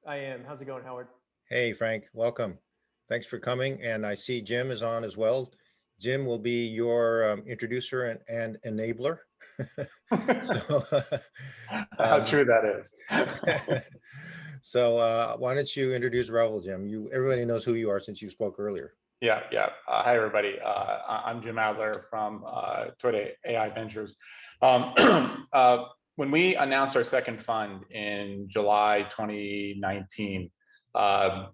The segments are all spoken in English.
I am. How's it going, Howard? Hey, Frank, welcome. Thanks for coming. And I see Jim is on as well. Jim will be your introducer and enabler. So, How um, true that is. why don't you introduce Revel, Jim? Everybody knows who you are since you spoke earlier. Yeah. Hi, everybody. I'm Jim Adler from Toyota AI Ventures. Um, when we announced our second fund in July 2019, um,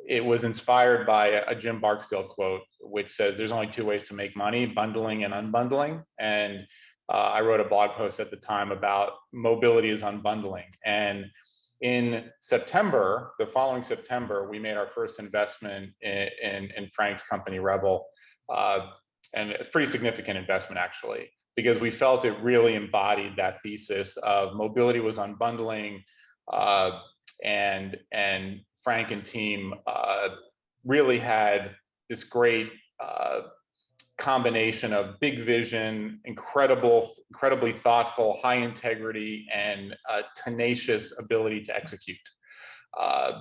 it was inspired by a Jim Barksdale quote, which says, "There's only two ways to make money: bundling and unbundling." And I wrote a blog post at the time about mobility is unbundling. And in September, the following September, we made our first investment in Frank's company, Revel. Uh, and it's a pretty significant investment, actually, because we felt it really embodied that thesis of mobility was unbundling. Uh, and Frank and team really had this great combination of big vision, incredibly thoughtful, high integrity, and tenacious ability to execute. Uh,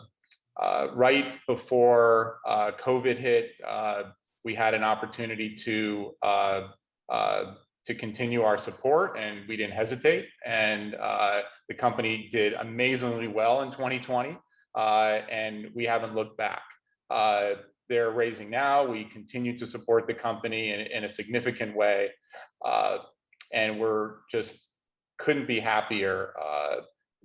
right before COVID hit, we had an opportunity to continue our support, and we didn't hesitate. And the company did amazingly well in 2020, and we haven't looked back. They're raising now. We continue to support the company in a significant way, and we're just couldn't be happier.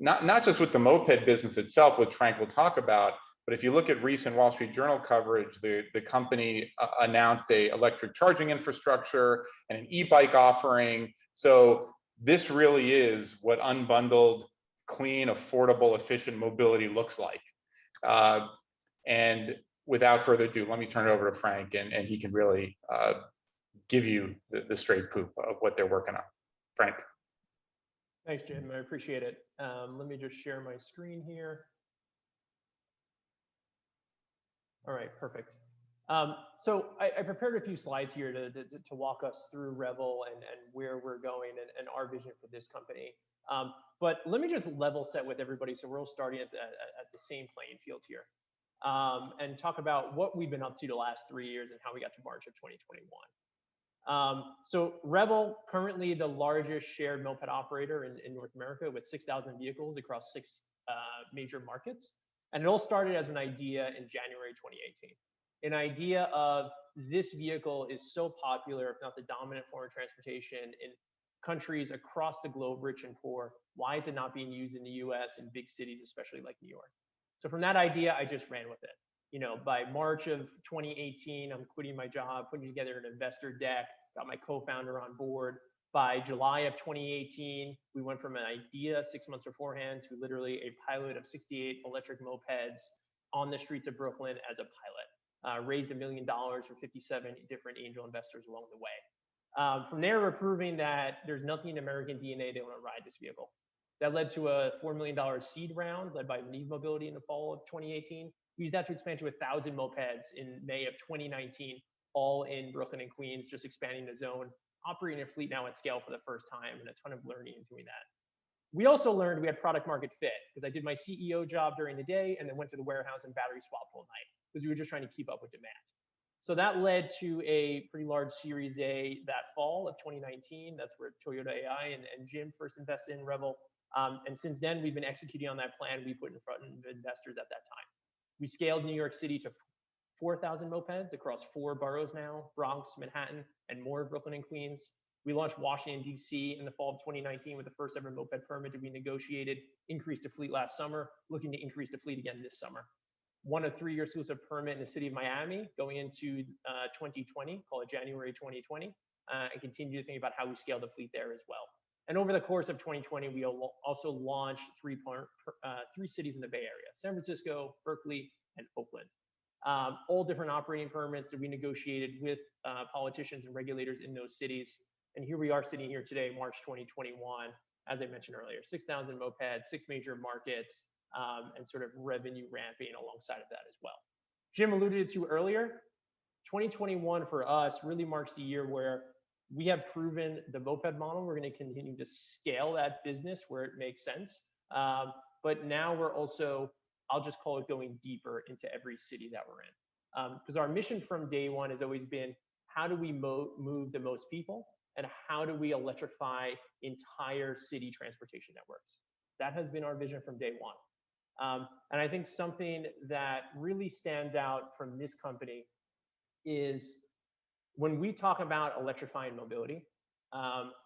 Not just with the moped business itself, which Frank will talk about, but if you look at recent Wall Street Journal coverage, the company announced a electric charging infrastructure and an e-bike offering. So this really is what unbundled, clean, affordable, efficient mobility looks like. And without further ado, let me turn it over to Frank, and he can really give you the straight poop of what they're working on. Frank. Thanks, Jim. I appreciate it. Let me just share my screen here. All right, perfect. So I prepared a few slides here to walk us through Revel and where we're going and our vision for this company. But let me just level set with everybody so we're all starting at the same playing field here, and talk about what we've been up to the last 3 years and how we got to March of 2021. So Revel, currently the largest shared moped operator in North America with 6,000 vehicles across six major markets. And it all started as an idea in January 2018. An idea of this vehicle is so popular, if not the dominant form of transportation in countries across the globe, rich and poor. Why is it not being used in the US in big cities, especially like New York? So from that idea, I just ran with it. By March of 2018, I'm quitting my job, putting together an investor deck, got my co-founder on board. By July of 2018, we went from an idea 6 months beforehand to literally a pilot of 68 electric mopeds on the streets of Brooklyn as a pilot. Raised $1 million for 57 different angel investors along the way. From there, we're proving that there's nothing in American DNA that want to ride this vehicle. That led to a $4 million seed round led by Reig Mobility in the fall of 2018. We used that to expand to 1,000 mopeds in May of 2019, all in Brooklyn and Queens, just expanding the zone, operating a fleet now at scale for the first time, and a ton of learning in doing that. We also learned we had product market fit because I did my CEO job during the day and then went to the warehouse and battery swap all night because we were just trying to keep up with demand. So that led to a pretty large Series A that fall of 2019. That's where Toyota AI and Jim first invested in Revel. And since then, we've been executing on that plan we put in front of investors at that time. We scaled New York City to 4,000 mopeds across 4 boroughs now: Bronx, Manhattan, and more Brooklyn and Queens. We launched Washington, D.C. in the fall of 2019 with the first ever moped permit to be negotiated, increased the fleet last summer, looking to increase the fleet again this summer. Won a 3-year exclusive permit in the city of Miami going into 2020, call it January 2020, and continue to think about how we scale the fleet there as well. And over the course of 2020, we also launched 3 cities in the Bay Area: San Francisco, Berkeley, and Oakland. All different operating permits that we negotiated with politicians and regulators in those cities. And here we are sitting here today, March 2021, as I mentioned earlier, 6,000 mopeds, 6 major markets, and sort of revenue ramping alongside of that as well. Jim alluded to earlier, 2021 for us really marks the year where we have proven the moped model. We're going to continue to scale that business where it makes sense. But now we're also I'll just call it going deeper into every city that we're in. Because our mission from day one has always been, how do we move the most people, and how do we electrify entire city transportation networks? That has been our vision from day one. And I think something that really stands out from this company is when we talk about electrifying mobility,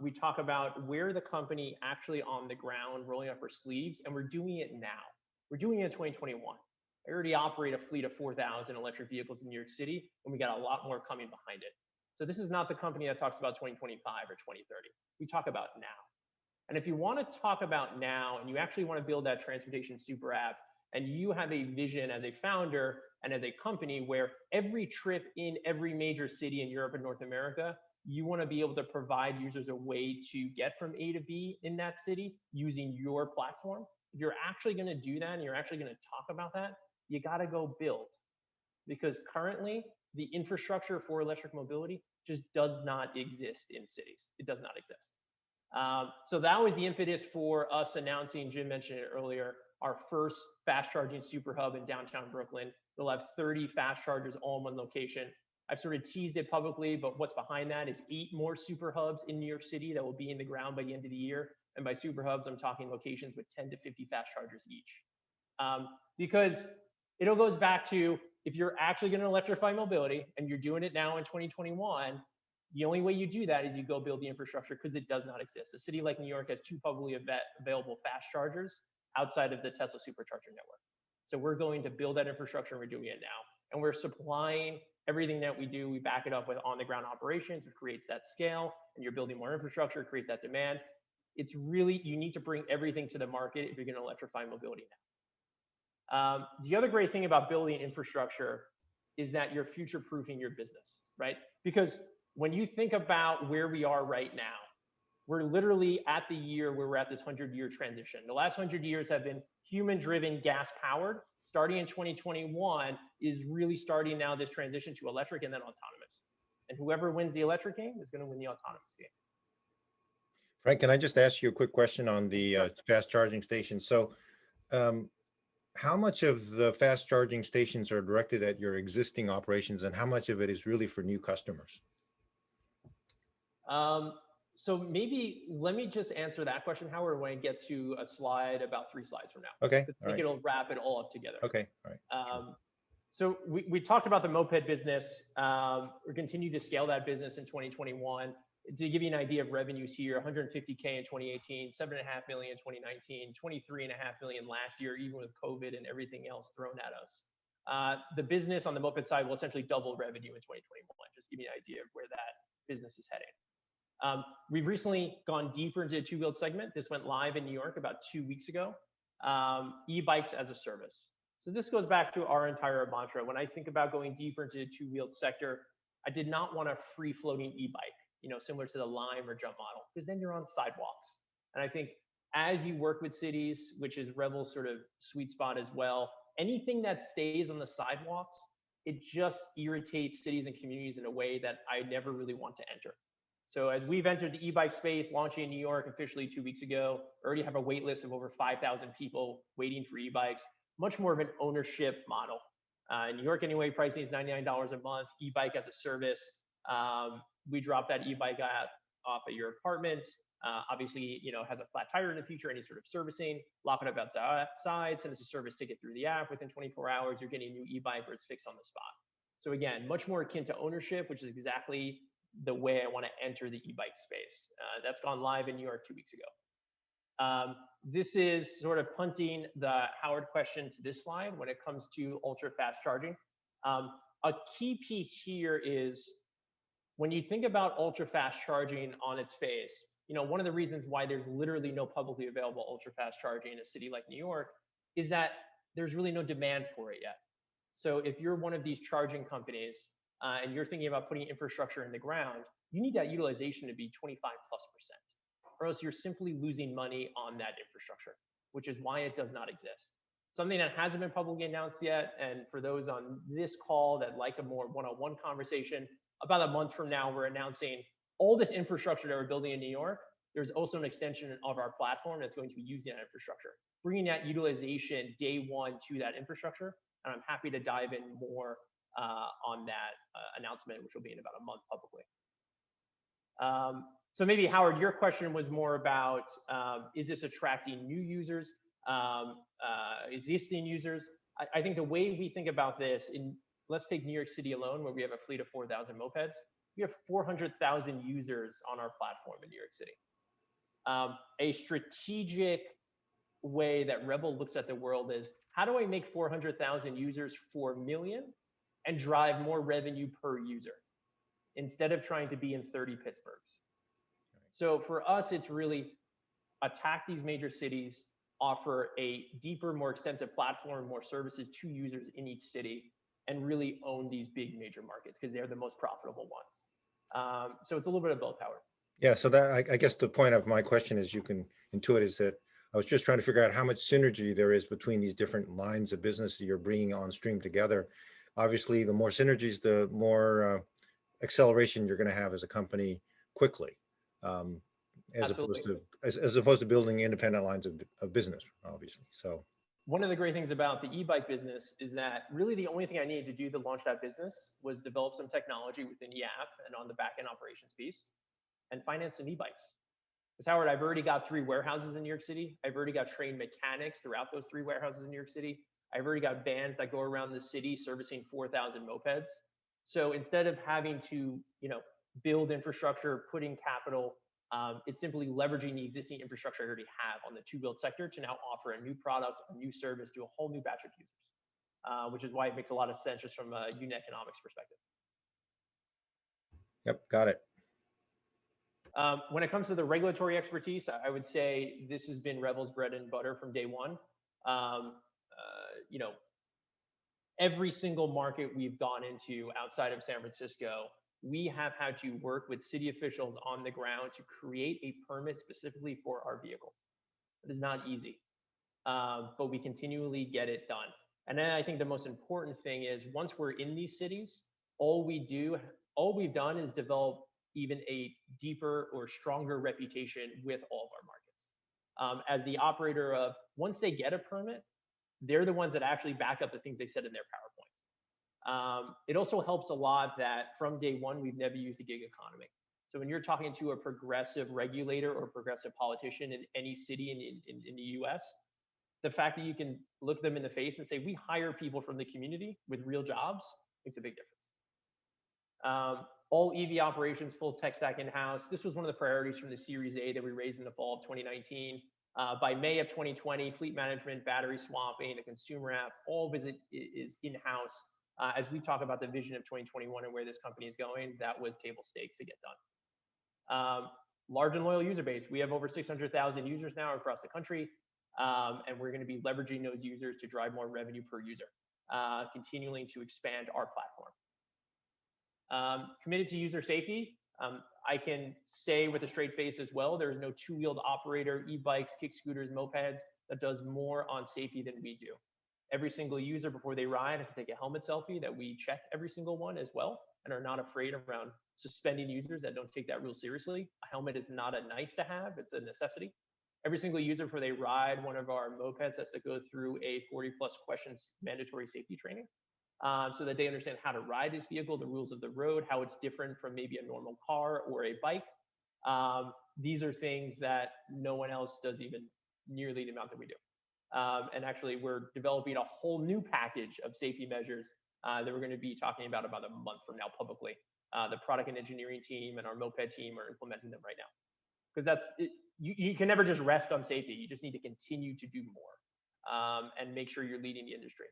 we talk about where the company actually on the ground rolling up our sleeves, and we're doing it now. We're doing it in 2021. I already operate a fleet of 4,000 electric vehicles in New York City, and we got a lot more coming behind it. So this is not the company that talks about 2025 or 2030. We talk about now. And if you want to talk about now, and you actually want to build that transportation super app, and you have a vision as a founder and as a company where every trip in every major city in Europe and North America, you want to be able to provide users a way to get from A to B in that city using your platform. If you're actually going to do that, and you're actually going to talk about that, you got to go build. Because currently, the infrastructure for electric mobility just does not exist in cities. It does not exist. So that was the impetus for us announcing, Jim mentioned it earlier, our first fast charging super hub in downtown Brooklyn. We'll have 30 fast chargers all in one location. I've sort of teased it publicly, but what's behind that is 8 more super hubs in New York City that will be in the ground by the end of the year. And by super hubs, I'm talking locations with 10 to 50 fast chargers each. Because it all goes back to, if you're actually going to electrify mobility and you're doing it now in 2021, the only way you do that is you go build the infrastructure, because it does not exist. A city like New York has 2 publicly available fast chargers outside of the Tesla supercharger network. So we're going to build that infrastructure, and we're doing it now. And we're supplying everything that we do. We back it up with on-the-ground operations, which creates that scale, and you're building more infrastructure, creates that demand. It's really, you need to bring everything to the market if you're going to electrify mobility now. The other great thing about building infrastructure is that you're future-proofing your business, right? Because when you think about where we are right now, we're literally at the year where we're at this 100-year transition. The last 100 years have been human-driven, gas-powered. Starting in 2021 is really starting now this transition to electric and then autonomous. And whoever wins the electric game is going to win the autonomous game. Frank, can I just ask you a quick question on the fast charging stations? So how much of the fast charging stations are directed at your existing operations, and how much of it is really for new customers? So maybe let me just answer that question, Howard, when I get to a slide about 3 slides from now. Okay. I think it'll wrap it all up together. Okay. All right. Sure. So we talked about the moped business. We're continuing to scale that business in 2021. To give you an idea of revenues here, 150K in 2018, 7.5 million in 2019, 23.5 million last year, even with COVID and everything else thrown at us. The business on the moped side will essentially double revenue in 2021. Just give you an idea of where that business is heading. We've recently gone deeper into the two-wheeled segment. This went live in New York about 2 weeks ago. E-bikes as a service. So this goes back to our entire mantra. When I think about going deeper into the two-wheeled sector, I did not want a free-floating e-bike, similar to the Lime or Jump model, because then you're on sidewalks. And I think as you work with cities, which is Revel's sort of sweet spot as well, anything that stays on the sidewalks, it just irritates cities and communities in a way that I never really want to enter. So as we've entered the e-bike space, launching in New York officially 2 weeks ago, already have a wait list of over 5,000 people waiting for e-bikes, much more of an ownership model. In New York anyway, pricing is $99 a month, e-bike as a service. We drop that e-bike off at your apartment. Obviously, has a flat tire in the future, any sort of servicing, lock it up outside, send us a service ticket through the app. Within 24 hours, you're getting a new e-bike or it's fixed on the spot. So again, much more akin to ownership, which is exactly the way I want to enter the e-bike space. That's gone live in New York 2 weeks ago. This is sort of punting the Howard question to this slide when it comes to ultra fast charging. A key piece here is when you think about ultra fast charging on its face, one of the reasons why there's literally no publicly available ultra fast charging in a city like New York is that there's really no demand for it yet. So if you're one of these charging companies and you're thinking about putting infrastructure in the ground, you need that utilization to be 25+%, or else you're simply losing money on that infrastructure, which is why it does not exist. Something that hasn't been publicly announced yet, and for those on this call that like a more one-on-one conversation, about a month from now, we're announcing all this infrastructure that we're building in New York there's also an extension of our platform that's going to be using that infrastructure, bringing that utilization day one to that infrastructure. And I'm happy to dive in more on that announcement, which will be in about a month publicly. So maybe Howard, your question was more about, is this attracting new users, existing users? I think the way we think about this, let's take New York City alone, where we have a fleet of 4,000 mopeds. We have 400,000 users on our platform in New York City. A strategic way that Revel looks at the world is, how do I make 400,000 users 4 million and drive more revenue per user instead of trying to be in 30 Pittsburghs? So for us, it's really attack these major cities, offer a deeper, more extensive platform, more services to users in each city, and really own these big major markets because they're the most profitable ones. So it's a little bit of both, Howard. Yeah, so that I guess the point of my question, as you can intuit, is that I was just trying to figure out how much synergy there is between these different lines of business that you're bringing on stream together. Obviously, the more synergies, the more acceleration you're going to have as a company quickly, as opposed to building independent lines of business, obviously. So one of the great things about the e-bike business is that really the only thing I needed to do to launch that business was develop some technology within the app and on the back-end operations piece and finance some e-bikes. Because Howard, I've already got 3 warehouses in New York City. I've already got trained mechanics throughout those 3 warehouses in New York City. I've already got vans that go around the city servicing 4,000 mopeds. So instead of having to, build infrastructure, put in capital, it's simply leveraging the existing infrastructure I already have on the to-build sector to now offer a new product, a new service to a whole new batch of users, which is why it makes a lot of sense just from a unit economics perspective. Yep, got it. When it comes to the regulatory expertise, I would say this has been Revel's bread and butter from day one. Every single market we've gone into outside of San Francisco, we have had to work with city officials on the ground to create a permit specifically for our vehicle. It is not easy, but we continually get it done. And then I think the most important thing is once we're in these cities, all we've done is develop even a deeper or stronger reputation with all of our markets. As the operator of, once they get a permit, they're the ones that actually back up the things they said in their PowerPoint. It also helps a lot that from day one, we've never used the gig economy. So when you're talking to a progressive regulator or progressive politician in any city in the US, the fact that you can look them in the face and say, we hire people from the community with real jobs makes a big difference. All EV operations, full tech stack in-house. This was one of the priorities from the Series A that we raised in the fall of 2019. By May of 2020, fleet management, battery swapping, a consumer app, all of it is in-house. As we talk about the vision of 2021 and where this company is going, that was table stakes to get done. Large and loyal user base. We have over 600,000 users now across the country, and we're going to be leveraging those users to drive more revenue per user, continuing to expand our platform. Committed to user safety. I can say with a straight face as well, there is no 2-wheeled operator, e-bikes, kick scooters, mopeds that does more on safety than we do. Every single user before they ride has to take a helmet selfie that we check every single one as well and are not afraid around suspending users that don't take that real seriously. A helmet is not a nice to have, it's a necessity. Every single user before they ride one of our mopeds has to go through a 40+ questions mandatory safety training. So that they understand how to ride this vehicle, the rules of the road, how it's different from maybe a normal car or a bike. These are things that no one else does even nearly the amount that we do. And actually, we're developing a whole new package of safety measures that we're going to be talking about a month from now publicly. The product and engineering team and our moped team are implementing them right now. Because you can never just rest on safety. You just need to continue to do more and make sure you're leading the industry.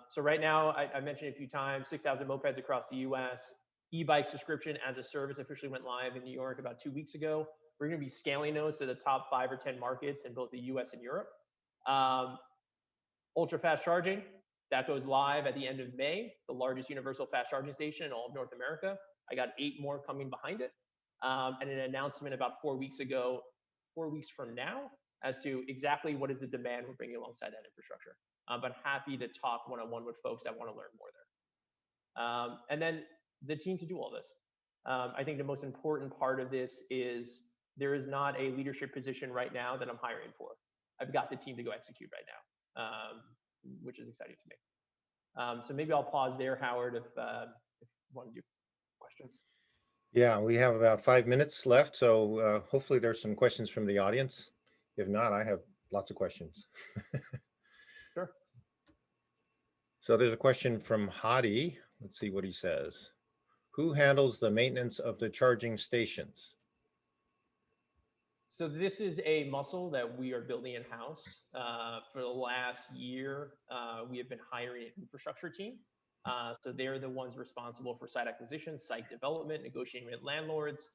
So right now, I mentioned a few times, 6,000 mopeds across the US. E-bike subscription as a service officially went live in New York about 2 weeks ago. We're going to be scaling those to the top 5 or 10 markets in both the US and Europe. Ultra fast charging, that goes live at the end of May, the largest universal fast charging station in all of North America. I got 8 more coming behind it. And an announcement about 4 weeks ago, 4 weeks from now, as to exactly what is the demand we're bringing alongside that infrastructure. But happy to talk one-on-one with folks that want to learn more there. And then the team to do all this. I think the most important part of this is there is not a leadership position right now that I'm hiring for. I've got the team to go execute right now, which is exciting to me. So maybe I'll pause there, Howard, if you want to do questions. Yeah, we have about 5 minutes left, so hopefully there's some questions from the audience. If not, I have lots of questions. Sure. So there's a question from Hadi. Let's see what he says. Who handles the maintenance of the charging stations? So this is a muscle that we are building in-house. For the last year, we have been hiring an infrastructure team. So they're the ones responsible for site acquisition, site development, negotiating with landlords,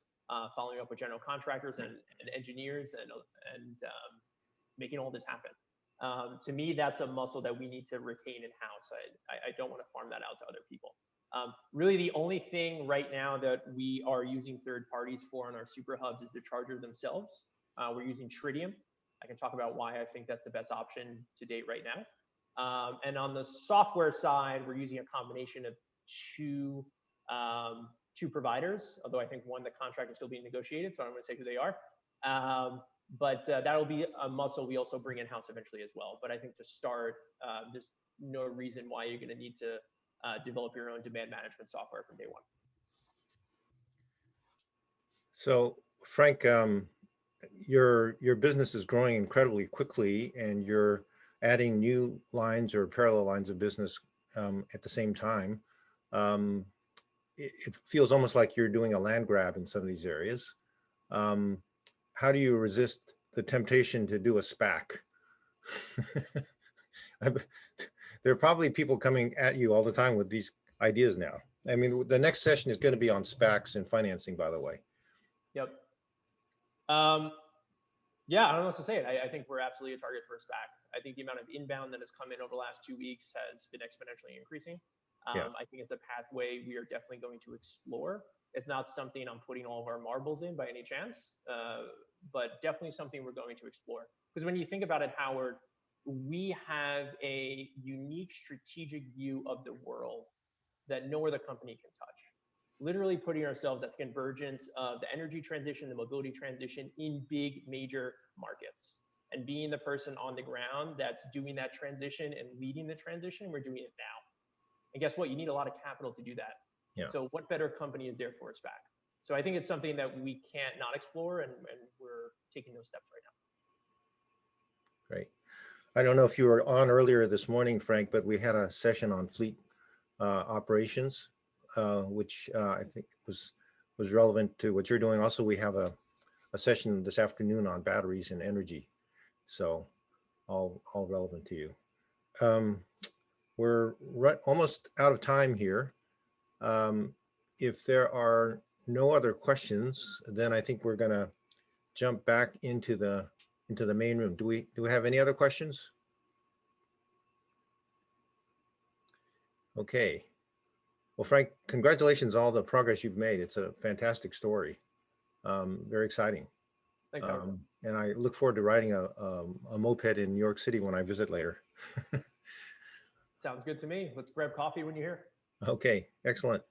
following up with general contractors and engineers, and making all this happen. To me, that's a muscle that we need to retain in-house. I don't want to farm that out to other people. Really, the only thing right now that we are using third parties for on our super hubs is the charger themselves. We're using Tritium. I can talk about why I think that's the best option to date right now. And on the software side, we're using a combination of two providers, although I think the contract is still being negotiated, so I don't want to say who they are. But that'll be a muscle we also bring in-house eventually as well. But I think to start, there's no reason why you're going to need to develop your own demand management software from day one. So Frank, your business is growing incredibly quickly, and you're adding new lines or parallel lines of business at the same time. It feels almost like you're doing a land grab in some of these areas. How do you resist the temptation to do a SPAC? There are probably people coming at you all the time with these ideas now. I mean, the next session is going to be on SPACs and financing, by the way. Yep. Yeah, I don't know what to say. I think we're absolutely a target for a SPAC. I think the amount of inbound that has come in over the last 2 weeks has been exponentially increasing. Yeah. I think it's a pathway we are definitely going to explore. It's not something I'm putting all of our marbles in by any chance, but definitely something we're going to explore. Because when you think about it, Howard, we have a unique strategic view of the world that no other company can touch. Literally putting ourselves at the convergence of the energy transition, the mobility transition in big major markets, and being the person on the ground that's doing that transition and leading the transition. We're doing it now. And guess what? You need a lot of capital to do that. Yeah. So what better company is there for a SPAC? So I think it's something that we can't not explore, and we're taking those steps right now. Great. I don't know if you were on earlier this morning, Frank, but we had a session on fleet operations, which I think was relevant to what you're doing. Also, we have a session this afternoon on batteries and energy, so all relevant to you. We're almost out of time here. If there are no other questions, then I think we're going to jump back into the main room. Do we have any other questions? Okay. Well, Frank, congratulations on all the progress you've made. It's a fantastic story. Very exciting. Thanks, Howard. And I look forward to riding a moped in New York City when I visit later. Sounds good to me. Let's grab coffee when you're here. Okay, excellent.